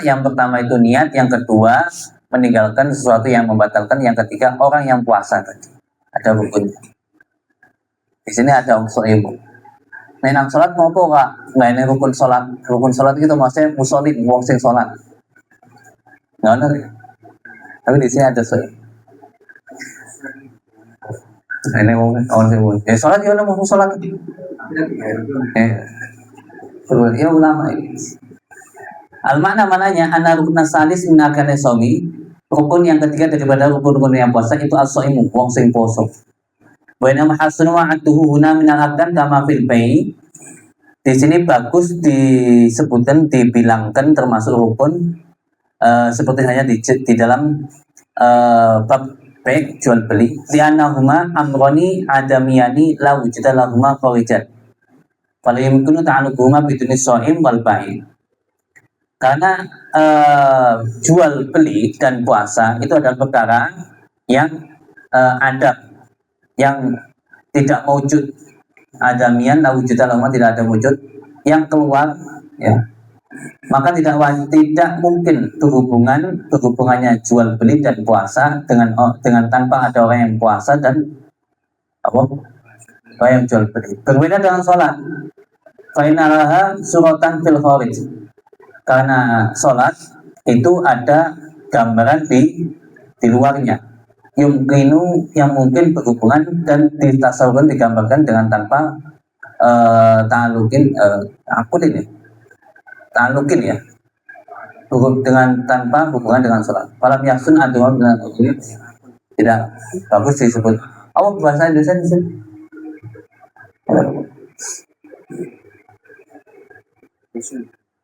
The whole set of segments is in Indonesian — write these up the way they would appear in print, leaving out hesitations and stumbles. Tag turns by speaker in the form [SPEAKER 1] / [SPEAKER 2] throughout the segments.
[SPEAKER 1] Yang pertama itu niat, yang kedua meninggalkan sesuatu yang membatalkan, yang ketiga orang yang puasa tadi. Ada rukunnya. Di sini ada unsur ilmu. Nah, nang sholat mau kak? Nggak ini rukun sholat. Rukun sholat itu maksudnya musolid, wong sing sholat. Nggak ada. Tapi di sini ada soal. Ini orang sing sholat ya mau sholat. Ya ulama ini. Al-makna mananya ana rukun salis min arkane somi. Rukun yang ketiga daripada rukun-rukun yang puasa itu as-shaimu, wong sing poso. Wa inna hasanu wa'atuhu huna min al-abdan kama fil bai. Di sini bagus disebutkan, dibilangkan termasuk rukun seperti hanya di dalam bab baik jual beli. Li'annahuma amroni adamiyani la wujuda lahuma kharijat. Fala yumkinu ta'alluquhuma biduni shaim wal bai'. Karena jual beli dan puasa itu adalah perkara yang ada, yang tidak wujud. Adamian la wujuda lahuma, tidak ada wujud yang keluar, ya. Maka tidak mungkin berhubungannya jual beli dan puasa dengan tanpa ada orang yang puasa dan orang yang jual beli. Berbeda dengan sholat. Fainalaha suratan fil kharij. Karena sholat itu ada gambaran di luarnya. Yumkinu yang mungkin berhubungan dan ditasawurkan, digambarkan dengan tanpa ta'alukin ta'alukin ya, dengan tanpa hubungan dengan sholat. Falam yasun adwa dengan ini tidak bagus disebut. Apa bahasa Indonesia di sini?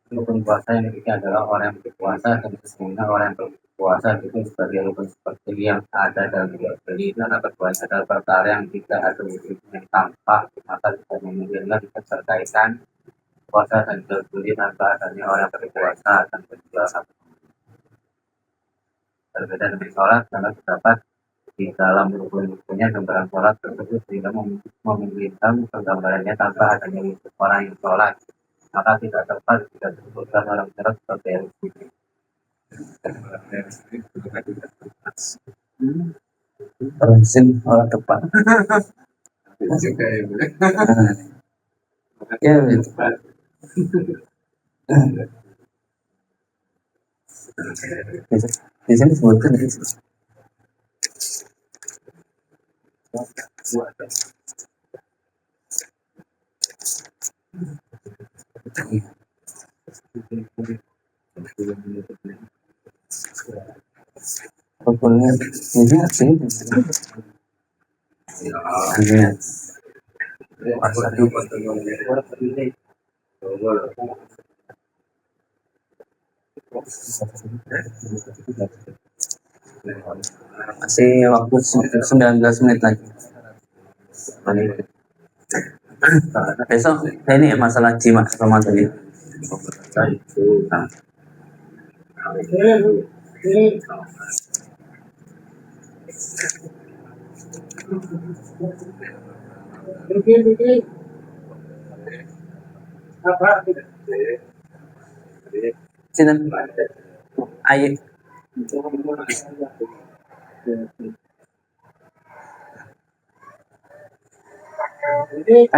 [SPEAKER 2] Rukun puasa yang ketiga adalah orang yang berpuasa, dan sesungguhnya orang yang berpuasa itu sebagai rukun seperti yang ada dalam jual beli. Karena berpuasa adalah perkara yang tidak ada wujudnya yang tampak, maka tidak memungkinkan disertaikan puasa dan jual beli tanpa adanya orang berpuasa dan berjual satu. Berbeda dengan sholat, karena terdapat di dalam rukun-rukunnya gambaran sholat tersebut sehingga memungkinkan penggambarannya tanpa adanya wujud orang yang sholat. Maka tidak tepat jika disebutkan orang sholat sebagai rukun.
[SPEAKER 1] Orang tepat. Ya, tepat. Di sini disebutkan pokoknya ini sih masih waktu 19 menit lagi. Besok ini masalah jima sama tadi. Sini. Ayo.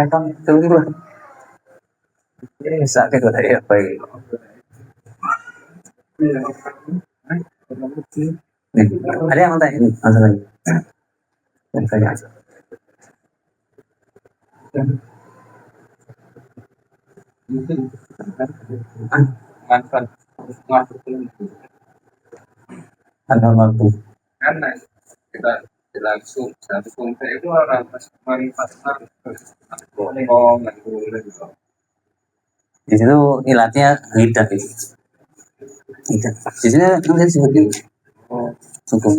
[SPEAKER 1] Ayo tunggu. Ini sakit dari apa ini? Ada yang mau tanya ini masalahnya? Yang tanya. Ada waktu.
[SPEAKER 2] Karena kita langsung satu konten itu orang manfaatkan ngomong gitu.
[SPEAKER 1] Di situ ilatnya lidah itu. Lidah. Di sini nanti disebutin. Cukup.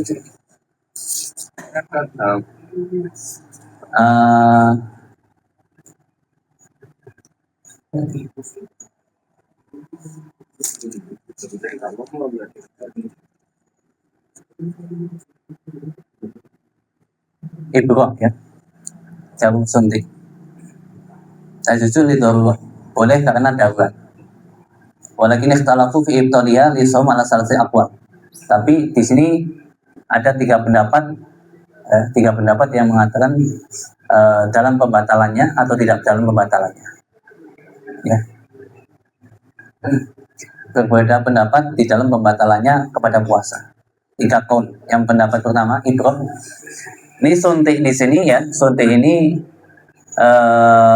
[SPEAKER 1] Ibroh ya, jarum suntik. Saya jujur itu boleh karena darurat. Walakin ikhtalafu fi ibtaliha li shaum ala salasi aqwal. Tapi di sini ada tiga pendapat yang mengatakan dalam pembatalannya atau tidak dalam pembatalannya. Ya. Berbeda pendapat di dalam pembatalannya kepada puasa. Tiga kaul. Yang pendapat pertama Ibrahim. Ini suntik di sini ya, suntik ini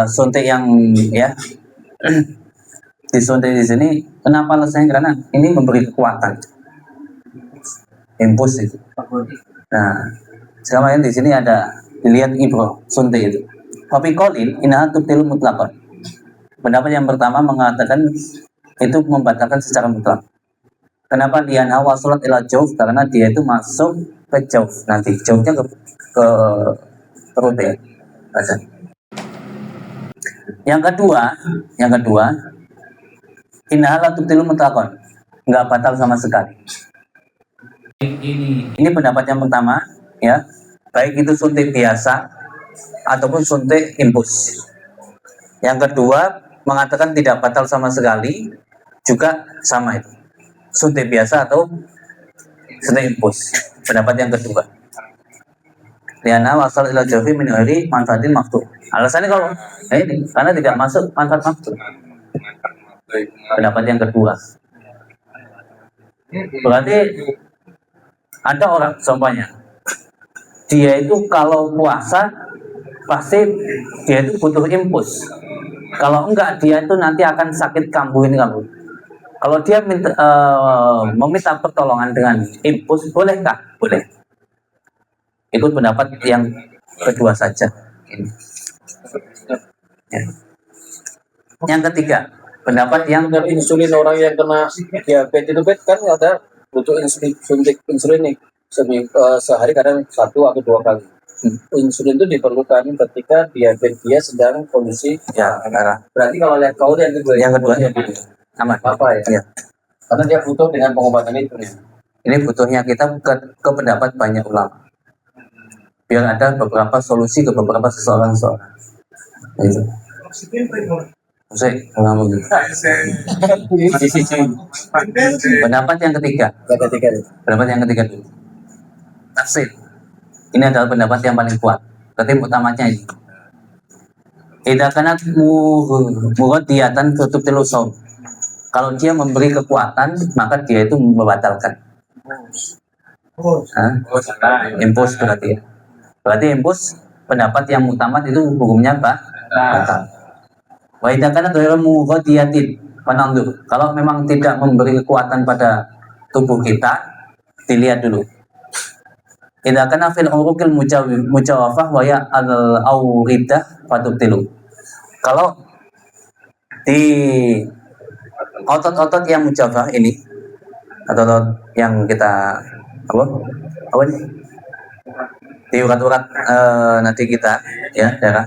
[SPEAKER 1] suntik yang ya disuntik di sini. Kenapa alasannya? Karena ini memberi kekuatan, impuls itu. Nah, sekarang di sini ada dilihat Ibrahim suntik itu. Tapi kolin inaha tubtilu mutlakon. Pendapat yang pertama mengatakan itu membatalkan secara mutlak. Kenapa dia nawa sholat ila jauh? Karena dia itu masuk ke jauh, nanti jauhnya ke perut ya. Yang kedua, inhala tubtilu mutlakon, nggak batal sama sekali. Ini pendapat yang pertama, ya, baik itu suntik biasa ataupun suntik impuls. Yang kedua mengatakan tidak batal sama sekali, juga sama itu, suntik biasa atau suntik impuls. Pendapat yang kedua. Liana wasal ila jawfi min ghairi manfaatin maftuh. Alasannya kalau ini karena tidak masuk manfaat maftuh. Pendapat yang kedua. Berarti ada orang contohnya, dia itu kalau puasa pasti dia itu butuh impuls. Kalau enggak dia itu nanti akan sakit kambuh ini kambuh. Kalau dia meminta pertolongan dengan impuls, bolehkah? Boleh. Ikut pendapat yang kedua saja. Ya. Yang ketiga, pendapat yang
[SPEAKER 3] insulin orang yang kena diabetes itu kan ada butuh suntik insulin nih sehari kadang 1 atau 2 kali. Insulin itu diperlukan ketika diabetes dia sedang kondisi
[SPEAKER 1] ya,
[SPEAKER 3] berarti kalau lihat kau yang kedua
[SPEAKER 1] aman
[SPEAKER 3] apa ya? Karena dia butuh dengan pengobatan itu ya.
[SPEAKER 1] Ini butuhnya kita ke pendapat banyak ulama. Biar ada beberapa solusi ke beberapa seseorang. Gitu. Pendapat yang ketiga. Pendapat yang ketiga dulu. Tafsir. Ini adalah pendapat yang paling kuat. Ketim utamanya ini. Idza kanat mughadiyatan tutup tilusum. Kalau dia memberi kekuatan, maka dia itu membatalkan. Impuls berarti ya. Berarti impuls pendapat yang utama itu hukumnya batal. Wa idza kanat ghairu mughadiyatin panandur. Kalau memang tidak memberi kekuatan pada tubuh kita, dilihat dulu. Idza kana fil uruqil mujawafah wa ya al-awridah fatubtilu. Kalau di otot-otot yang mujawafah ini, otot yang kita apa ini? Di urat-urat nanti kita ya darah.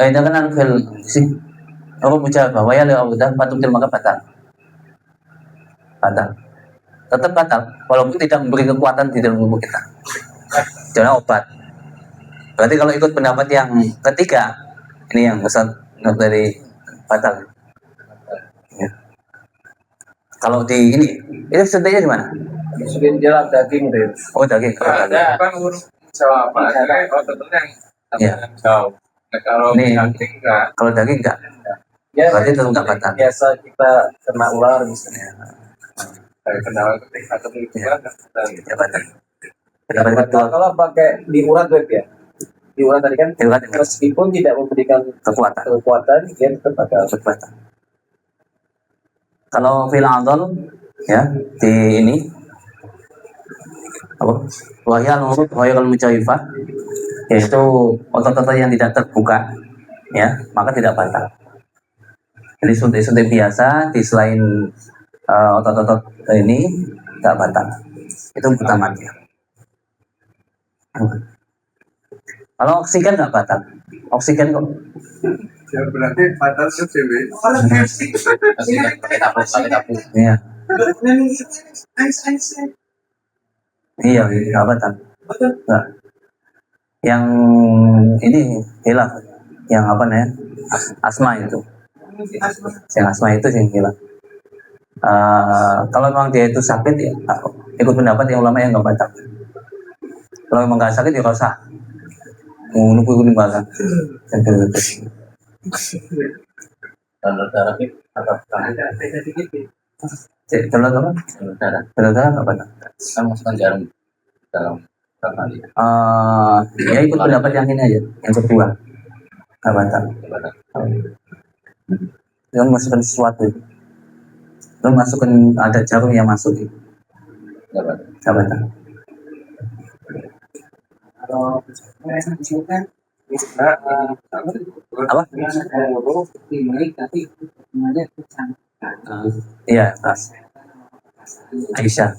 [SPEAKER 1] Idza kana fil mujawafah wa ya al-awridah fatubtilu maka batal. Tetap batal walaupun tidak memberi kekuatan di dalam tubuh kita. Jangan obat. Berarti kalau ikut pendapat yang ketiga, ini yang besar dari batal. Ya. Kalau di ini suntiknya di mana?
[SPEAKER 3] Insulin jelas daging deh.
[SPEAKER 1] Oh daging.
[SPEAKER 2] Ada kan urus jawab tentunya
[SPEAKER 1] ya.
[SPEAKER 2] Jauh. Kalau daging enggak.
[SPEAKER 1] Kalau daging enggak.
[SPEAKER 3] Ya,
[SPEAKER 1] berarti tetap enggak batal.
[SPEAKER 3] Biasa kita kena ular misalnya.
[SPEAKER 2] Kenal ketika itu kan
[SPEAKER 1] batal.
[SPEAKER 3] Kalau pakai di urat web ya, di urat tadi kan meskipun tidak memberikan kekuatan dia tetap batal.
[SPEAKER 1] Kalau fil adol ya di ini apa? Wahyal mujawifah yaitu otot-otot yang tidak terbuka ya maka tidak batal. Jadi suntik-suntik biasa di selain otot-otot ini tidak batal. Itu utamanya. Kalau oksigen nggak batal. Oksigen kok.
[SPEAKER 2] Ya berarti batal CCW.
[SPEAKER 1] Iya. Iya, nggak batal. Nggak. Yang ini hilaf, yang apa namanya? Asma itu. Yang asma itu sih gila. Kalau memang dia itu sakit ya ikut pendapat yang ulama yang nggak batal. Kalau memang nggak sakit ya nggak usah. Nunggu nimbalan.
[SPEAKER 2] Donor darah itu atau bukan?
[SPEAKER 1] Donor apa?
[SPEAKER 2] Donor darah
[SPEAKER 1] Donor darah nggak batal.
[SPEAKER 2] kan masukkan jarum dalam kali
[SPEAKER 1] Ya ikut pendapat yang ini aja, yang kedua nggak batal.
[SPEAKER 2] ibadah.
[SPEAKER 1] Jangan masukkan sesuatu. Lo masukkan ada jarum yang masuk itu
[SPEAKER 2] Ibadah.
[SPEAKER 1] nggak batal.
[SPEAKER 4] Kalau misalkan
[SPEAKER 1] Apa?
[SPEAKER 4] tapi sebenarnya
[SPEAKER 1] Iya, pas. Aisyah.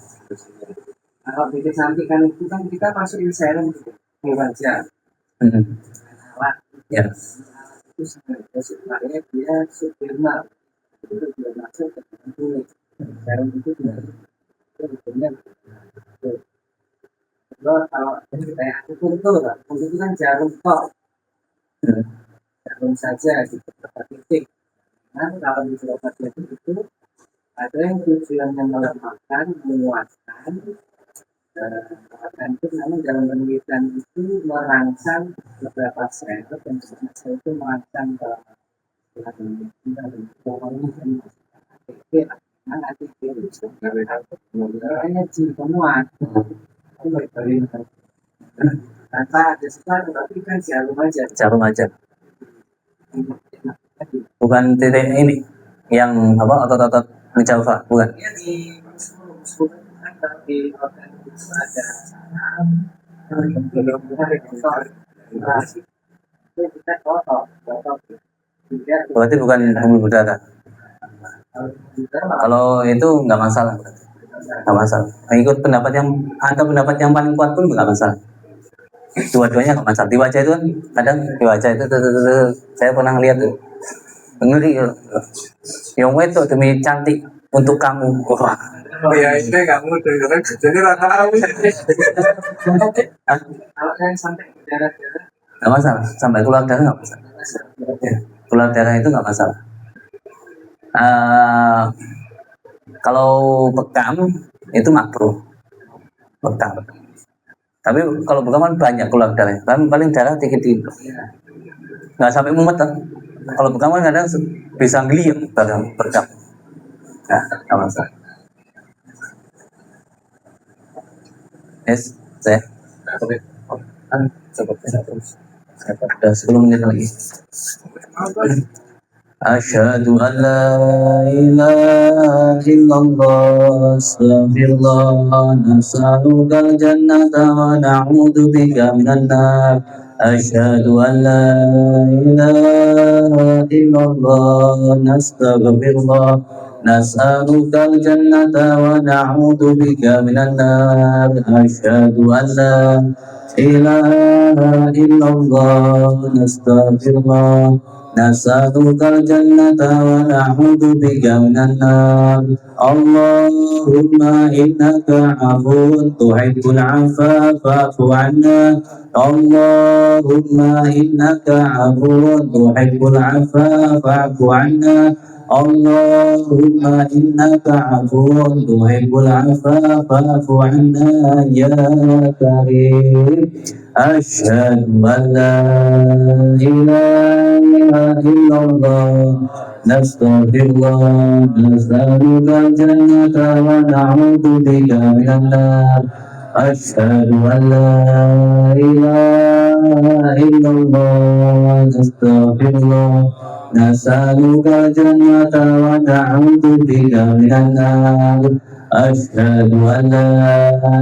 [SPEAKER 4] kalau bikin cantikan itu kan kita masukin serum wajah.
[SPEAKER 1] Ya.
[SPEAKER 4] Itu sebenarnya dia supirna itu dia masuk ke dalam kulit. Serum itu bentuknya kalau kayak aku tuh itu kan jarum kok jarum saja gitu berapa titik. Nah kalau di obat itu ada yang tujuannya melemahkan, menguatkan, dan itu memang dalam penelitian itu merangsang beberapa sel dan sel itu merangsang ke energi penguat itu dari tanpa ada sesuatu tapi kan jarum aja
[SPEAKER 1] Jarum aja. Bukan titik ini yang apa otot-otot menjauh, bukan.
[SPEAKER 4] ya di di organ itu ada itu kita kotor
[SPEAKER 1] Berarti bukan pembuluh darah. Kalau itu nggak masalah, nggak masalah. Ikut pendapat yang ada pendapat yang paling kuat pun nggak masalah. Dua-duanya nggak masalah. Di wajah itu kan kadang di wajah itu saya pernah lihat tuh ngeri. Yang itu demi cantik untuk kamu. Wah.
[SPEAKER 5] Oh ya ini kamu dengar jadi rata tahu.
[SPEAKER 4] kalau yang sampai ke darah-darah
[SPEAKER 1] Nggak masalah. Sampai keluar darah nggak masalah. Ya, keluar darah itu nggak masalah. Kalau bekam itu makruh. Bekam. Tapi kalau bekam kan banyak keluar darah. Kan paling darah dikit-dikit. Nggak sampai mumet kan. Kalau bekam kan kadang bisa ngeliat bakal bekam. Nah, nggak masalah. Yes, saya. Udah 10 menit lagi. Asyhadu an la ilaha illallah astaghfirullah nas'alukal jannata wa na'udzu bika minan nar. Asyhadu an la ilaha illallah nastaghfirullah nas'alukal jannata wa na'udzu bika minan nar. Asyhadu an la ilaha illallah nastaghfirullah nas'alukal jannata wa na'udzu bika minan nar. Allahumma innaka 'afuwun tuhibbul 'afwa fa'fu 'anna. Allahumma innaka 'afuwun tuhibbul 'afwa fa'fu 'anna. Allahumma innaka 'afuwun tuhibbul 'afwa fa'fu 'anna ya karim. Asyhadu an la ilaha illallah nastaghfirullah nas'alukal jannata wa na'udzu bika minan nar. Asyhadu an la ilaha illallah nastaghfirullah nas'alukal jannata wa na'udzu bika minan nar. Asyhadu an la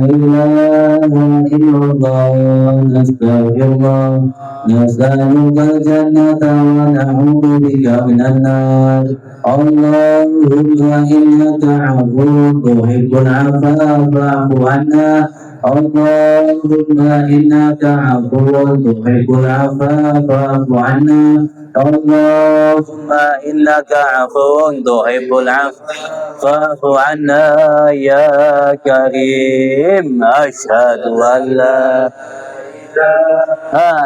[SPEAKER 1] ilaha illallah nastaghfirullah nas'alukal jannata wa na'udzu bika minan nar. Allahumma innaka 'afuwun tuhibbul 'afwa fa'fu 'anna. Allahumma innaka 'afuwun tuhibbul 'afwa fa'fu 'anna. Allahumma innaka 'afuwun tuhibbul 'afwa fa'fu 'anna ya karim. Asyhadu an la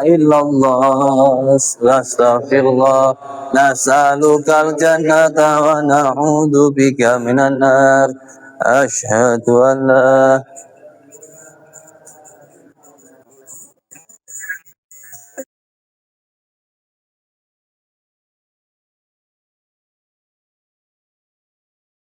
[SPEAKER 1] illallah, astaghfirullah, nas'alukal jannata wa na'udzu bika minan nar. Asyhadu an la